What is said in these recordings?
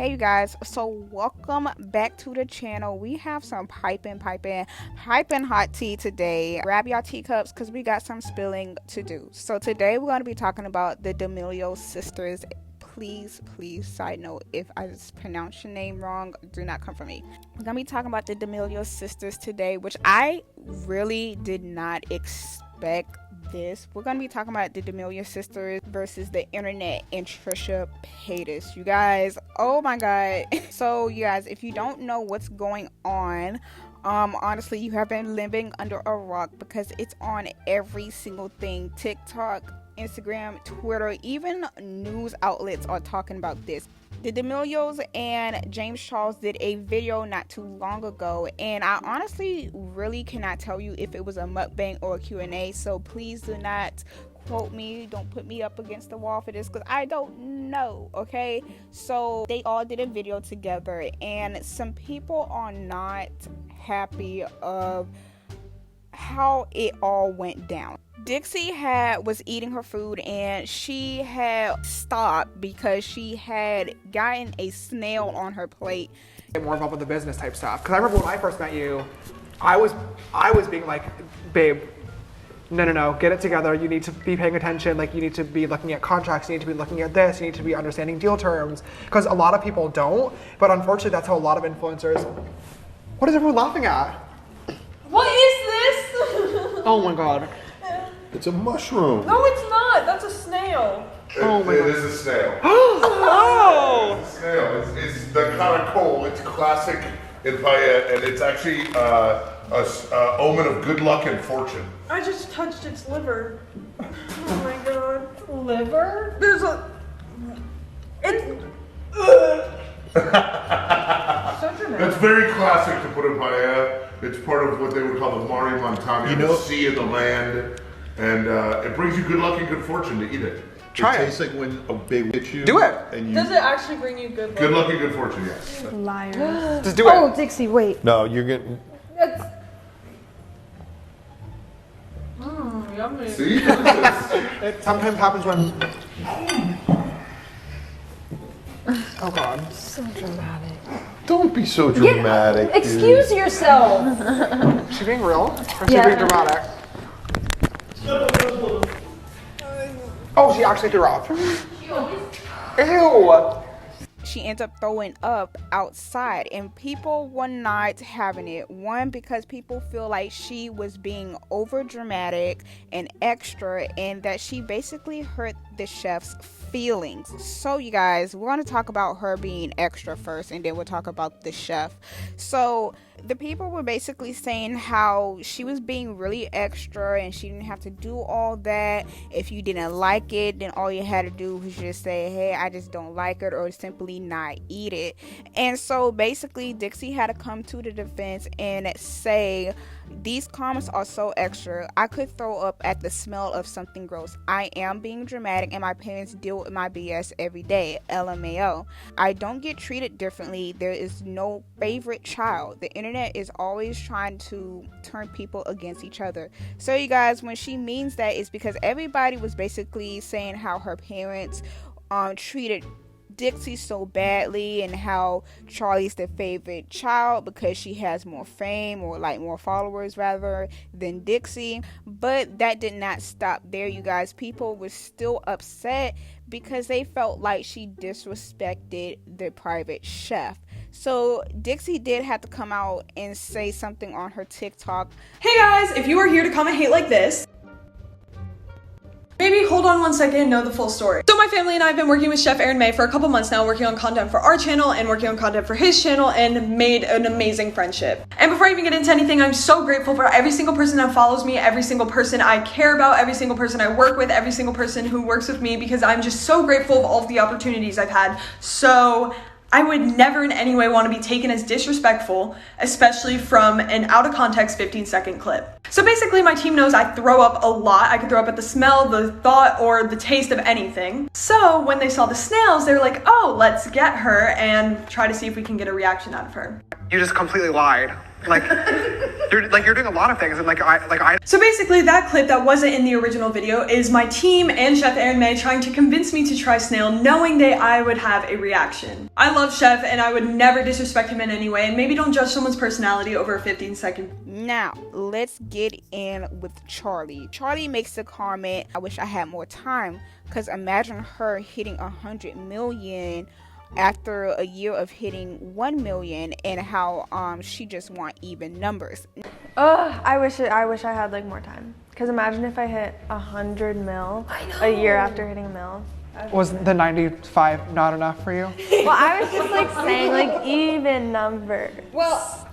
Hey you guys, so welcome back to the channel. We have some piping hot tea today. Grab your teacups because we got some spilling to do. So today we're going to be talking about the Amelio sisters. Please, side note, if I just pronounce your name wrong, do not come for me. We're going to be talking about the Amelio sisters today, which I really did not expect this. We're going to be talking about the Amelio sisters versus the internet and Trisha Paytas. You guys, oh my god. So you guys, if you don't know what's going on, honestly, you have been living under a rock because it's on every single thing. TikTok, Instagram, Twitter, even news outlets are talking about this. The Amelios and James Charles did a video not too long ago, and I honestly really cannot tell you if it was a mukbang or a Q&A, so please do not quote me, don't put me up against the wall for this because I don't know, okay? So they all did a video together, and some people are not happy of how it all went down. Dixie was eating her food and she had stopped because she had gotten a snail on her plate. Get more involved with the business type stuff. Because I remember when I first met you, I was being like, babe, no, get it together. You need to be paying attention. Like, you need to be looking at contracts. You need to be looking at this. You need to be understanding deal terms. Because a lot of people don't. But unfortunately, that's how a lot of influencers. What is everyone laughing at? What is this? Oh my god. It's a mushroom. No, it's not. That's a snail. Oh my god. It is a snail. Oh! It's a snail. It's the caracol. It's classic in paella, and it's actually a omen of good luck and fortune. I just touched its liver. Oh my god. Liver? There's a... It's... So dramatic. It's very classic to put in paella. It's part of what they would call the Mari Montagna, the sea and the land. And it brings you good luck and good fortune to eat it. Try it. it. Tastes like when a baby hits you. Do it. And Does it actually bring you good luck? Good luck and good fortune, yes. Liar. Just do it. Oh, Dixie, wait. No, you're getting... It's... Yummy. See? It sometimes happens when... Oh god. So dramatic. Don't be so dramatic, Excuse yourself. Is she being real? Or is she Yeah. being dramatic? Oh, she actually threw up. Ew. She ends up throwing up outside, and people were not having it. One, because people feel like she was being over dramatic and extra, and that she basically hurt the chef's feelings. So you guys, we're going to talk about her being extra first, and then we'll talk about the chef. So the people were basically saying how she was being really extra and she didn't have to do all that. If you didn't like it, then all you had to do was just say, hey, I just don't like it, or simply not eat it. And so basically Dixie had to come to the defense and say, these comments are so extra. I could throw up at the smell of something gross. I am being dramatic and my parents deal with my BS every day. LMAO. I don't get treated differently. There is no favorite child. The internet is always trying to turn people against each other. So you guys, when she means that, it's because everybody was basically saying how her parents treated Dixie so badly, and how Charlie's the favorite child because she has more fame, or like more followers rather, than Dixie. But that did not stop there, you guys. People were still upset because they felt like she disrespected the private chef. So Dixie did have to come out and say something on her TikTok. Hey guys, if you are here to comment hate like this, maybe hold on one second and know the full story. So my family and I have been working with Chef Aaron May for a couple months now, working on content for our channel and working on content for his channel, and made an amazing friendship. And before I even get into anything, I'm so grateful for every single person that follows me, every single person I care about, every single person I work with, every single person who works with me, because I'm just so grateful of all of the opportunities I've had. So I would never in any way want to be taken as disrespectful, especially from an out of context 15-second clip. So basically my team knows I throw up a lot. I could throw up at the smell, the thought, or the taste of anything. So when they saw the snails, they were like, oh, let's get her and try to see if we can get a reaction out of her. You just completely lied. Like, you're doing a lot of things, and I. So basically, that clip that wasn't in the original video is my team and Chef Aaron May trying to convince me to try snail, knowing that I would have a reaction. I love Chef, and I would never disrespect him in any way, and maybe don't judge someone's personality over a 15-second. Now, let's get in with Charlie. Charlie makes the comment, I wish I had more time, because imagine her hitting 100 million after a year of hitting 1 million, and how she just want even numbers. I wish I had like more time. Cause imagine if I hit 100 mil a year after hitting a mil. Was the 95 not enough for you? Well, I was just like saying like even number. Well,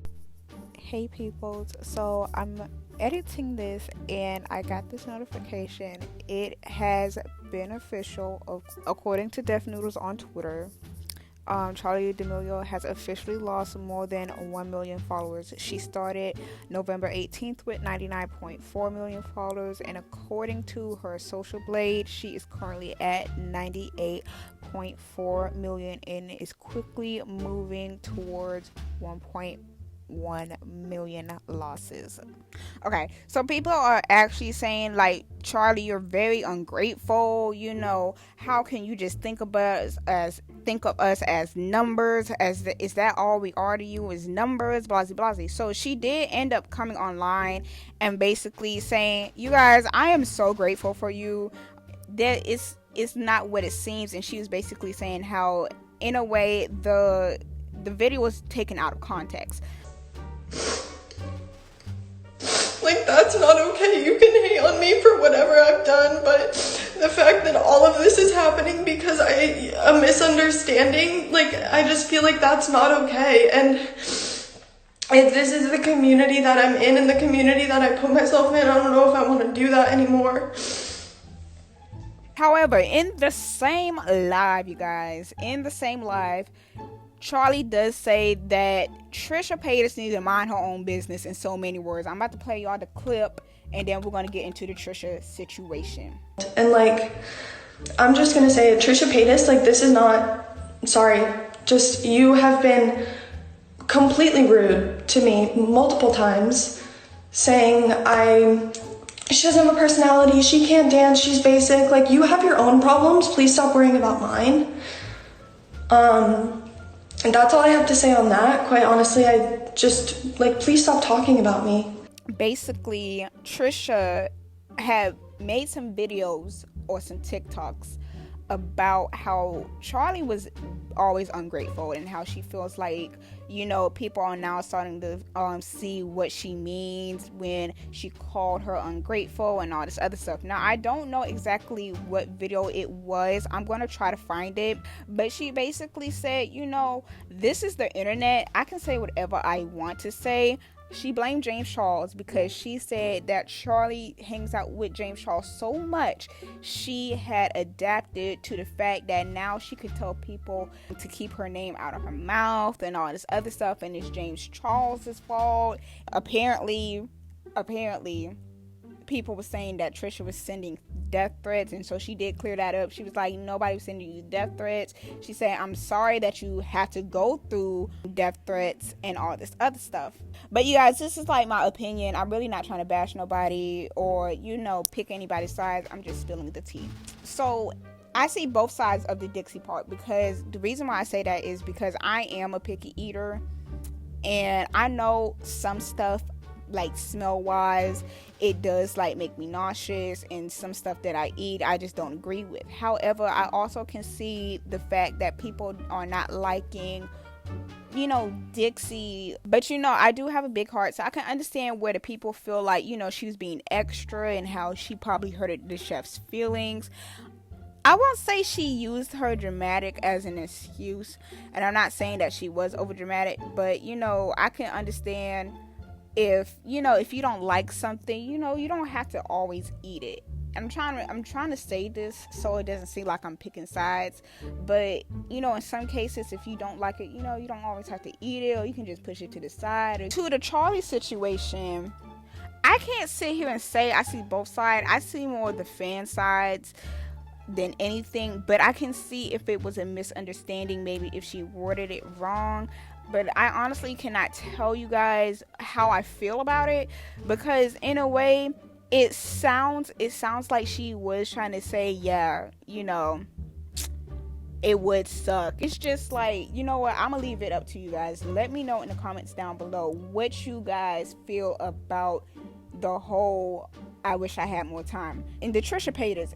Hey peoples, so I'm editing this and I got this notification. It has been official, according to Def Noodles on Twitter. Charli D'Amelio has officially lost more than 1 million followers. She started November 18th with 99.4 million followers, and according to her social blade, she is currently at 98.4 million and is quickly moving towards 1.1 million losses. Okay, so people are actually saying like, Charlie, you're very ungrateful. You know, how can you just think of us as numbers? Is that all we are to you, is numbers? Blasey blasey. So she did end up coming online and basically saying, you guys, I am so grateful for you. That it's not what it seems. And she was basically saying how, in a way, the video was taken out of context. like, that's not okay. You can hate on me for whatever I've done, but the fact that all of this is happening because a misunderstanding, like, I just feel like that's not okay. And if this is the community that I'm in and the community that I put myself in, I don't know if I want to do that anymore. However, in the same live, you guys, Charlie does say that Trisha Paytas needs to mind her own business in so many words. I'm about to play y'all the clip, and then we're going to get into the Trisha situation. And, like, I'm just going to say, Trisha Paytas, like, this is not, sorry, just, you have been completely rude to me multiple times, saying she doesn't have a personality, she can't dance, she's basic. Like, you have your own problems, please stop worrying about mine. And that's all I have to say on that. Quite honestly, I just, like, please stop talking about me. Basically, Trisha had made some videos or some TikToks about how Charlie was always ungrateful and how she feels like, you know, people are now starting to see what she means when she called her ungrateful and all this other stuff. Now, I don't know exactly what video it was. I'm going to try to find it. But she basically said, you know, this is the internet. I can say whatever I want to say. She blamed James Charles because she said that Charlie hangs out with James Charles so much, she had adapted to the fact that now she could tell people to keep her name out of her mouth and all this other stuff, and it's James Charles's fault. Apparently people were saying that Trisha was sending death threats, and so she did clear that up. She was like, nobody was sending you death threats. She said, I'm sorry that you had to go through death threats and all this other stuff. But you guys, this is like my opinion. I'm really not trying to bash nobody or, you know, pick anybody's sides. I'm just spilling the tea. So I see both sides of the Dixie part, because the reason why I say that is because I am a picky eater, and I know some stuff, like, smell wise, it does like make me nauseous, and some stuff that I eat I just don't agree with. However, I also can see the fact that people are not liking, you know, Dixie. But, you know, I do have a big heart, so I can understand where the people feel like, you know, she was being extra and how she probably hurted the chef's feelings. I won't say she used her dramatic as an excuse, and I'm not saying that she was over dramatic, but, you know, I can understand if you don't like something, you know, you don't have to always eat it. I'm trying to say this so it doesn't seem like I'm picking sides, but, you know, in some cases, if you don't like it, you know, you don't always have to eat it, or you can just push it to the side. Or to the Charlie situation, I can't sit here and say I see both sides. I see more of the fan sides. than anything, but I can see if it was a misunderstanding, maybe if she worded it wrong. But I honestly cannot tell you guys how I feel about it, because in a way it sounds like she was trying to say, yeah, you know, it would suck. It's just like, you know what, I'm gonna leave it up to you guys. Let me know in the comments down below what you guys feel about the whole I wish I had more time. And Trisha Paytas,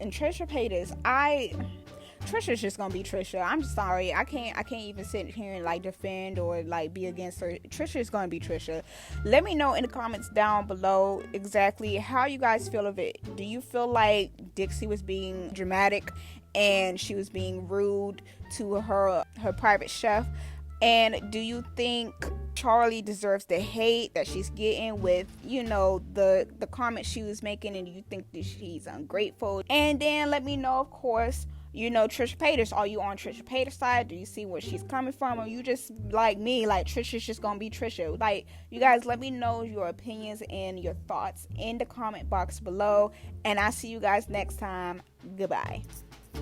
Trisha's just gonna be Trisha. I'm sorry, I can't even sit here and like defend or like be against her. Trisha's gonna be Trisha. Let me know in the comments down below exactly how you guys feel of it. Do you feel like Dixie was being dramatic and she was being rude to her private chef? And do you think Charlie deserves the hate that she's getting with, you know, the comments she was making? And do you think that she's ungrateful? And then let me know, of course, you know, Trisha Paytas. Are you on Trisha Paytas' side? Do you see where she's coming from? Or you just like me, like Trisha's just gonna be Trisha? Like, you guys, let me know your opinions and your thoughts in the comment box below. And I'll see you guys next time. Goodbye.